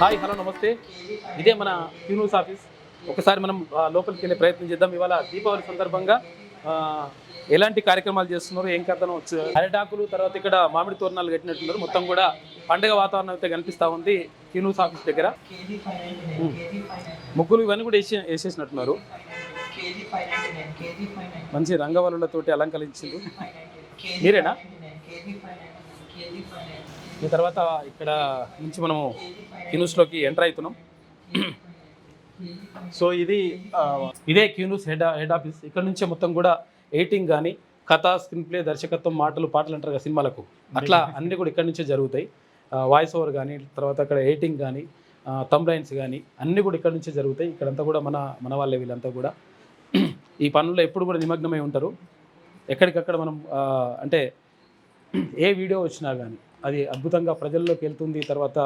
Hi hello నమస్తే. ఇదే మన క్యూన్యూస్ ఆఫీస్. ఒకసారి మనం లోపలికి వెళ్ళే ప్రయత్నం చేద్దాం. ఇవాళ దీపావళి సందర్భంగా ఎలాంటి కార్యక్రమాలు చేస్తున్నారు, ఏం కథనో అరిటాకులు, తర్వాత ఇక్కడ మామిడి తోరణాలు కట్టినట్టున్నారు. మొత్తం కూడా పండుగ వాతావరణం అయితే కనిపిస్తూ ఉంది క్యూన్యూస్ ఆఫీస్ దగ్గర. ముగ్గులు ఇవన్నీ కూడా వేసేసినట్టున్నారు. మంచి రంగవల్లులతోటి అలంకరించింది. మీరేనా? ఈ తర్వాత ఇక్కడ నుంచి మనము క్యూన్యూస్లోకి ఎంటర్ అవుతున్నాం. సో ఇదే క్యూన్యూస్ హెడ్ ఆఫీస్. ఇక్కడ నుంచే మొత్తం కూడా ఎడిటింగ్ కానీ, కథ, స్క్రీన్ ప్లే, దర్శకత్వం, పాటలు అంటారు కదా సినిమాలకు, అట్లా అన్నీ కూడా ఇక్కడ నుంచే జరుగుతాయి. వాయిస్ ఓవర్ కానీ, తర్వాత అక్కడ ఎడిటింగ్ కానీ, థంబ్నైల్స్ కానీ అన్నీ కూడా ఇక్కడ నుంచే జరుగుతాయి. ఇక్కడంతా కూడా మన వాళ్ళే వీళ్ళంతా కూడా ఈ పనుల్లో ఎప్పుడు కూడా నిమగ్నమై ఉంటారు. ఎక్కడికక్కడ మనం అంటే ఏ వీడియో వచ్చినా కానీ అది అద్భుతంగా ప్రజల్లోకి వెళ్తుంది, తర్వాత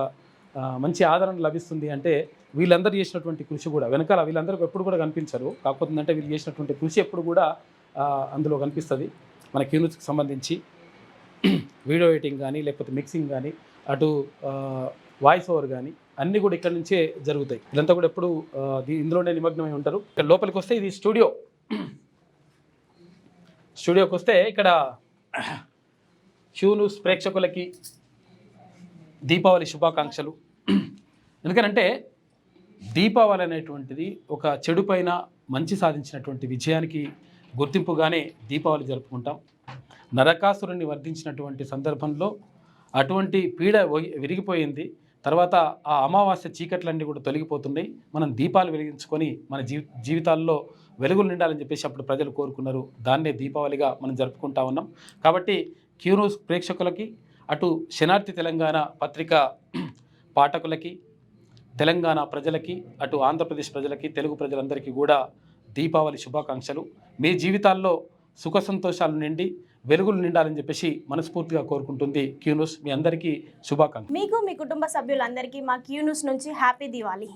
మంచి ఆదరణ లభిస్తుంది. అంటే వీళ్ళందరూ చేసినటువంటి కృషి కూడా వెనకాల వీళ్ళందరికీ ఎప్పుడు కూడా కనిపించరు. కాకపోతే అంటే వీళ్ళు చేసినటువంటి కృషి ఎప్పుడు కూడా అందులో కనిపిస్తుంది. మన క్యూన్యూస్కి సంబంధించి వీడియో ఎడిటింగ్ కానీ, లేకపోతే మిక్సింగ్ కానీ, అటు వాయిస్ ఓవర్ కానీ అన్నీ కూడా ఇక్కడ నుంచే జరుగుతాయి. వీళ్ళంతా కూడా ఎప్పుడు ఇందులోనే నిమగ్నమై ఉంటారు. ఇక్కడ లోపలికి వస్తే ఇది స్టూడియోకి వస్తే ఇక్కడ క్యూన్యూస్ ప్రేక్షకులకి దీపావళి శుభాకాంక్షలు. ఎందుకనంటే దీపావళి అనేటువంటిది ఒక చెడు పైన మంచి సాధించినటువంటి విజయానికి గుర్తింపుగానే దీపావళి జరుపుకుంటాం. నరకాసురుణ్ణి వర్ధించినటువంటి సందర్భంలో అటువంటి పీడ విరిగిపోయింది. తర్వాత ఆ అమావాస్య చీకట్లన్నీ కూడా తొలగిపోతున్నాయి. మనం దీపాలు వెలిగించుకొని మన జీవితాల్లో వెలుగులు నిండాలని చెప్పేసి అప్పుడు ప్రజలు కోరుకున్నారు. దాన్నే దీపావళిగా మనం జరుపుకుంటా ఉన్నాం. కాబట్టి క్యూన్యూస్ ప్రేక్షకులకి, అటు శనార్థి తెలంగాణ పత్రిక పాఠకులకి, తెలంగాణ ప్రజలకి, అటు ఆంధ్రప్రదేశ్ ప్రజలకి, తెలుగు ప్రజలందరికీ కూడా దీపావళి శుభాకాంక్షలు. మీ జీవితాల్లో సుఖ సంతోషాలు నిండి వెలుగులు నిండాలని చెప్పేసి మనస్ఫూర్తిగా కోరుకుంటుంది క్యూన్యూస్. మీ అందరికీ శుభాకాంక్షలు. మీకు, మీ కుటుంబ సభ్యులందరికీ మా క్యూన్యూస్ నుంచి హ్యాపీ దివాళీ.